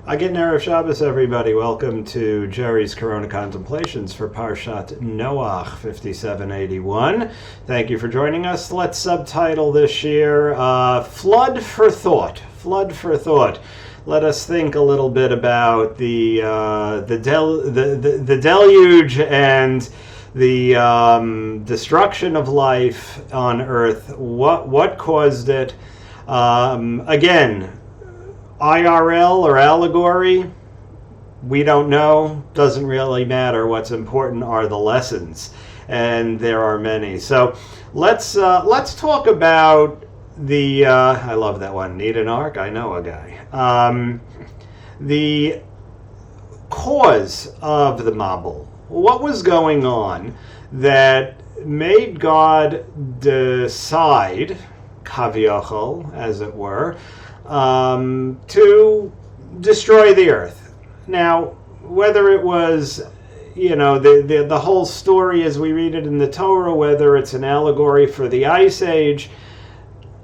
Again, Erev Shabbos, everybody. Welcome to Jerry's Corona Contemplations for Parshat Noach 5781. Thank you for joining us. Let's subtitle this year, Flood for Thought. Flood for Thought. Let us think a little bit about the deluge and the destruction of life on earth. What caused it? Again, IRL or allegory, we don't know. Doesn't really matter. What's important are the lessons, and there are many. So let's talk about the. I love that one. Need an ark? I know a guy. The cause of the Mabul. What was going on that made God decide, kaviyachol, as it were, to destroy the earth? Now, whether it was, the whole story as we read it in the Torah, whether it's an allegory for the Ice Age,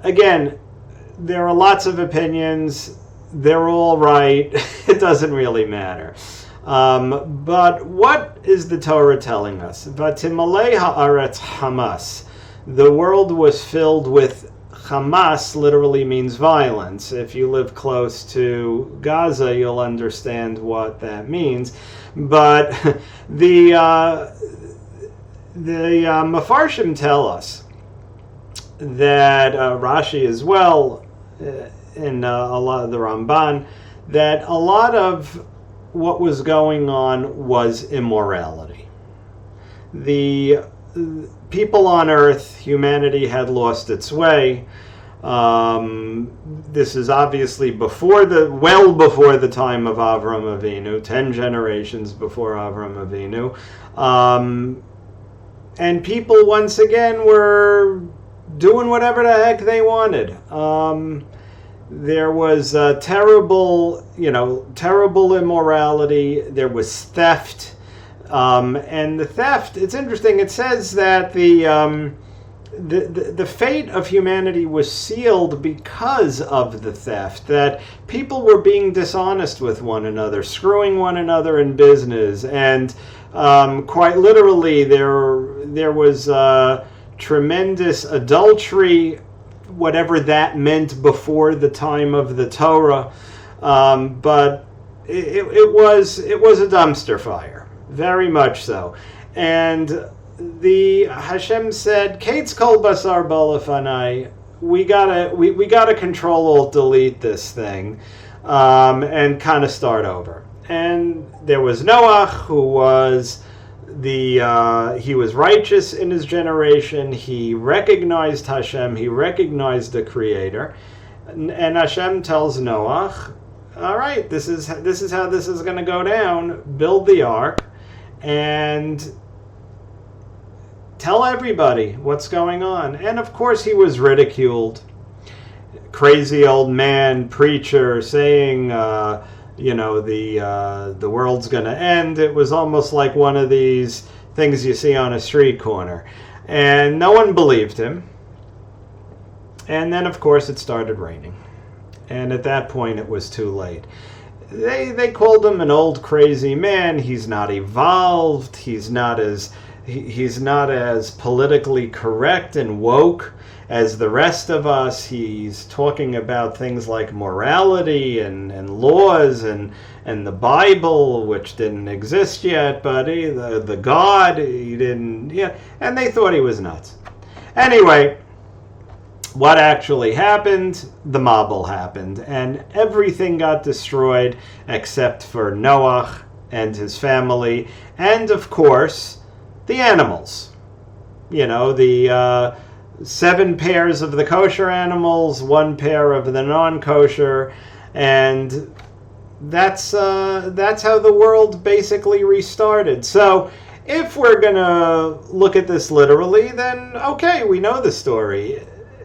again, there are lots of opinions. They're all right. It doesn't really matter. But what is the Torah telling us? Vatimalei haaretz Hamas. The world was filled with Hamas. Literally means violence. If you live close to Gaza, you'll understand what that means. But the Mefarshim tell us that Rashi as well, in a lot of the Ramban, that a lot of what was going on was immorality. The people on earth, humanity had lost its way. This is obviously before the time of Avram Avinu, 10 generations before Avram Avinu. And people once again were doing whatever the heck they wanted. There was terrible immorality. There was theft. And the theft, it's interesting, it says that the fate of humanity was sealed because of the theft, that people were being dishonest with one another, screwing one another in business, and quite literally there was tremendous adultery, whatever that meant before the time of the Torah, but it was a dumpster fire. Very much so. And the Hashem said, Kates kol basar balafanai, we gotta control alt delete this thing, and kind of start over. And there was Noach, who was he was righteous in his generation. He recognized Hashem. He recognized the Creator. And Hashem tells Noach, all right, this is how this is going to go down. Build the ark and tell everybody what's going on. And of course he was ridiculed. Crazy old man, preacher, saying, the world's going to end. It was almost like one of these things you see on a street corner. And no one believed him. And then, of course, it started raining. And at that point, it was too late. They called him an old crazy man. He's not evolved. He's not as politically correct and woke as the rest of us. He's talking about things like morality and laws and the Bible, which didn't exist yet, but the God, he didn't, and they thought he was nuts. Anyway, what actually happened? The Mabul happened, and everything got destroyed except for Noach and his family, and of course, the animals. The 7 pairs of the kosher animals, 1 pair of the non-kosher, and that's how the world basically restarted. So if we're going to look at this literally, then okay, we know the story.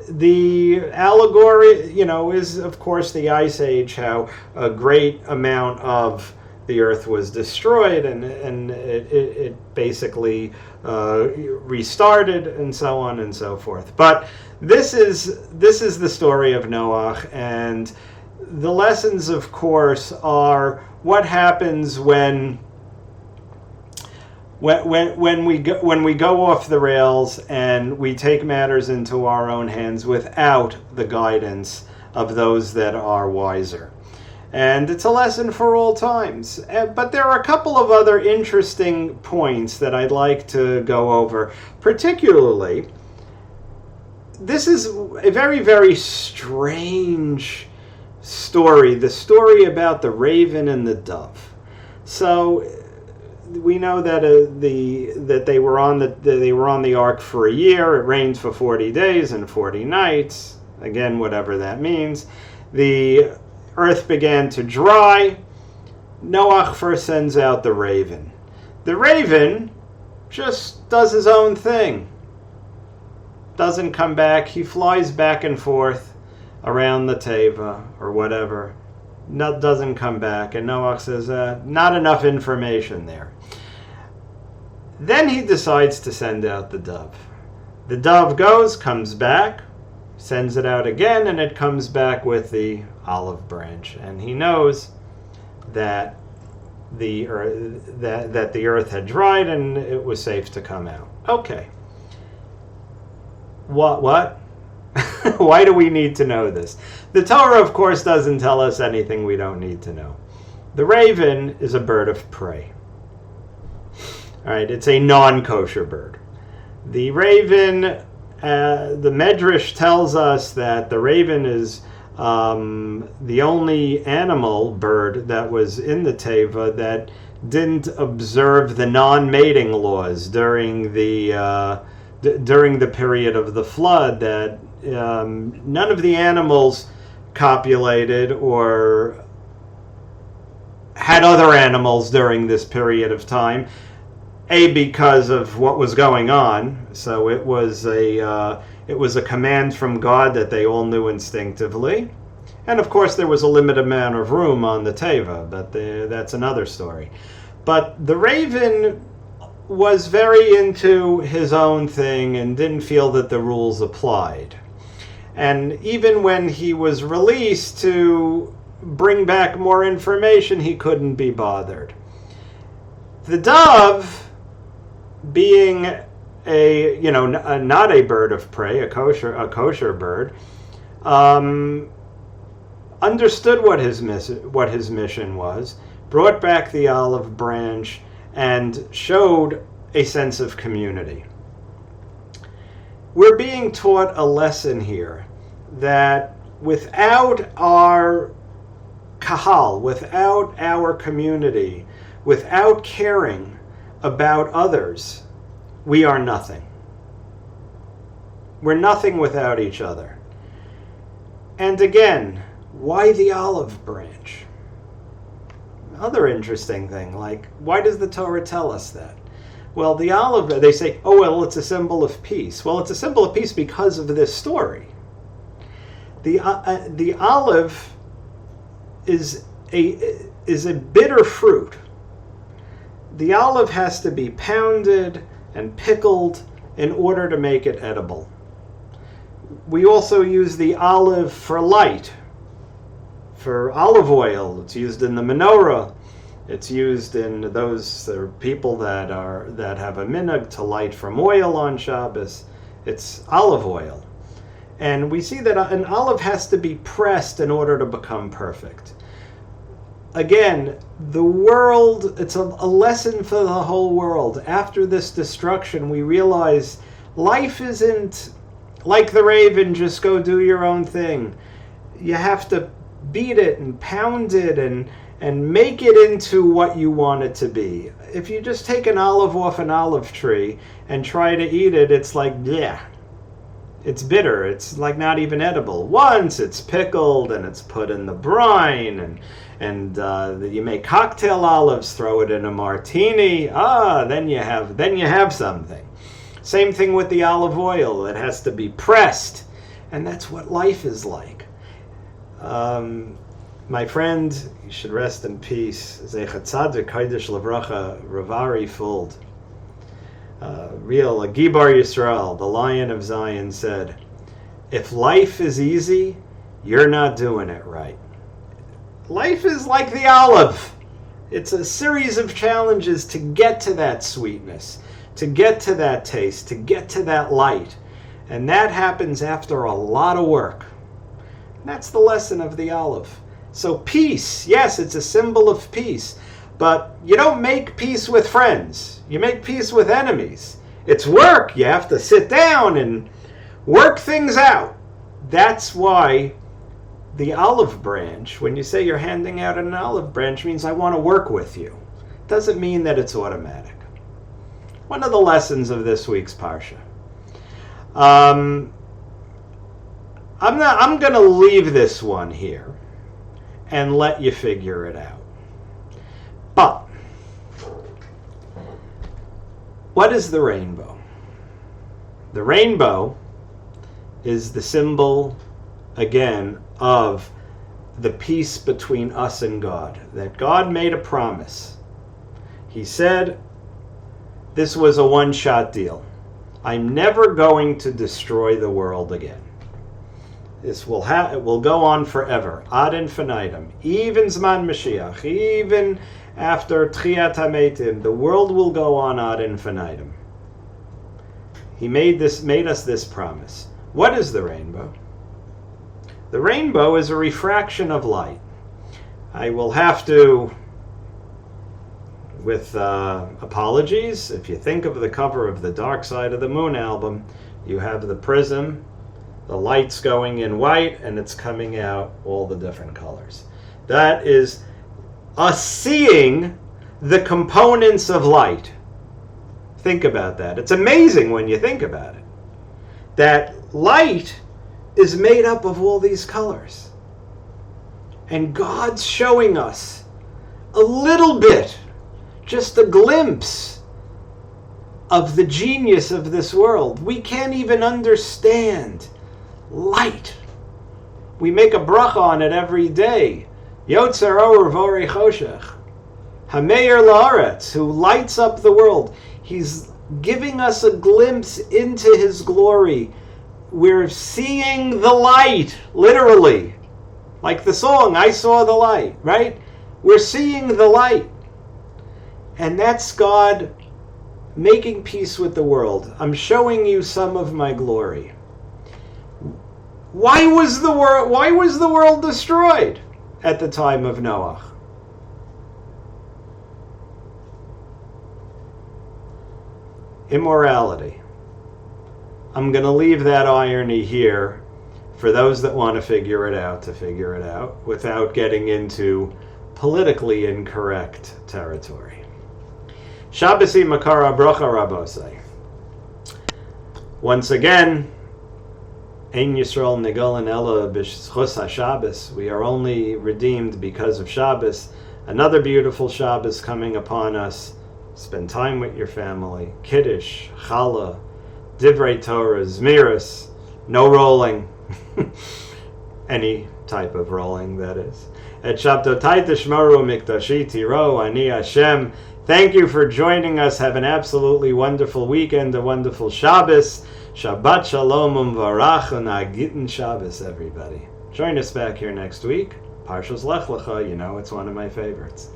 The allegory, is of course the Ice Age, how a great amount of the earth was destroyed and it basically restarted and so on and so forth. But this is the story of Noach, and the lessons, of course, are what happens when we go off the rails and we take matters into our own hands without the guidance of those that are wiser. And it's a lesson for all times. But there are a couple of other interesting points that I'd like to go over. Particularly, this is a very, very strange story. The story about the raven and the dove. So we know that that they were on the ark for a year. It rained for 40 days and 40 nights. Again, whatever that means. The earth began to dry. Noach first sends out the raven. The raven just does his own thing. Doesn't come back. He flies back and forth around the teva or whatever. Doesn't come back. And Noach says, not enough information there. Then he decides to send out the dove. The dove goes, comes back, sends it out again, and it comes back with the olive branch. And he knows that the earth had dried and it was safe to come out. Okay. What? Why do we need to know this? The Torah, of course, doesn't tell us anything we don't need to know. The raven is a bird of prey. All right, it's a non-kosher bird. The raven, the Medrash tells us that the raven is the only bird that was in the teva that didn't observe the non-mating laws during the period of the flood. That none of the animals copulated or had other animals during this period of time. Because of what was going on, so it was a command from God that they all knew instinctively, and of course there was a limited amount of room on the teva, but that's another story. But the raven was very into his own thing and didn't feel that the rules applied, and even when he was released to bring back more information, he couldn't be bothered. The dove, being not a bird of prey, a kosher bird, understood what his mission was, brought back the olive branch, and showed a sense of community. We're being taught a lesson here that without our kahal, without our community, without caring about others, we are nothing. We're nothing without each other. And again, why the olive branch? Other interesting thing, like, why does the Torah tell us that? Well, the olive, they say, it's a symbol of peace. Well, it's a symbol of peace because of this story. The olive is a bitter fruit. The olive has to be pounded and pickled in order to make it edible. We also use the olive for light, for olive oil. It's used in the menorah. It's used in those people that have a minhag to light from oil on Shabbos. It's olive oil. And we see that an olive has to be pressed in order to become perfect. Again, the world, it's a lesson for the whole world. After this destruction, we realize life isn't like the raven, just go do your own thing. You have to beat it and pound it and make it into what you want it to be. If you just take an olive off an olive tree and try to eat it, it's like, it's bitter. It's like not even edible. Once it's pickled and it's put in the brine and you make cocktail olives, throw it in a martini. Then you have something. Same thing with the olive oil. It has to be pressed, and that's what life is like. My friend, you should rest in peace, Zeichat Tzadik Kodesh Levracha, Ravari Fuld, a Gibar Yisrael, the Lion of Zion, said, "If life is easy, you're not doing it right." life is like the olive. It's a series of challenges to get to that sweetness, to get to that taste, to get to that light. And that happens after a lot of work. That's the lesson of the olive. So peace, yes, it's a symbol of peace. But you don't make peace with friends. You make peace with enemies. It's work. You have to sit down and work things out. That's why the olive branch, when you say you're handing out an olive branch, means I want to work with you. It doesn't mean that it's automatic. One of the lessons of this week's Parsha. I'm going to leave this one here and let you figure it out. But what is the rainbow? The rainbow is the symbol, again, of the peace between us and God. That God made a promise. He said this was a one-shot deal. I'm never going to destroy the world again. This will it will go on forever, ad infinitum. Even Zman Mashiach, even after Tchiyat HaMeitim, the world will go on ad infinitum. He made us this promise. What is the rainbow? The rainbow is a refraction of light. I will have to, with apologies, if you think of the cover of the Dark Side of the Moon album, you have the prism, the light's going in white, and it's coming out all the different colors. That is us seeing the components of light. Think about that. It's amazing when you think about it. That light is made up of all these colors. And God's showing us a little bit, just a glimpse of the genius of this world. We can't even understand light. We make a bracha on it every day. Yotzer Or Vorei Choshech. Hameir La'aretz, who lights up the world. He's giving us a glimpse into his glory. We're seeing the light, literally. Like the song, I Saw the Light, right? We're seeing the light. And that's God making peace with the world. I'm showing you some of my glory. Why was the world destroyed at the time of Noach? Immorality. I'm going to leave that irony here for those that want to figure it out without getting into politically incorrect territory. Shabbos Makara Bracha Rabosai. Once again, Ein Yisrael Negolan Ela B'Schus HaShabbos. We are only redeemed because of Shabbos. Another beautiful Shabbos coming upon us. Spend time with your family. Kiddush, Challah, Divrei Torah, Zmiris. No rolling. Any type of rolling, that is. Et Shabtotai Tishmaru Mikdashi Tiro Ani Hashem. Thank you for joining us. Have an absolutely wonderful weekend, a wonderful Shabbos. Shabbat Shalom Varach and Agittin Shabbos, everybody. Join us back here next week. Parshas Lech Lecha, you know it's one of my favorites.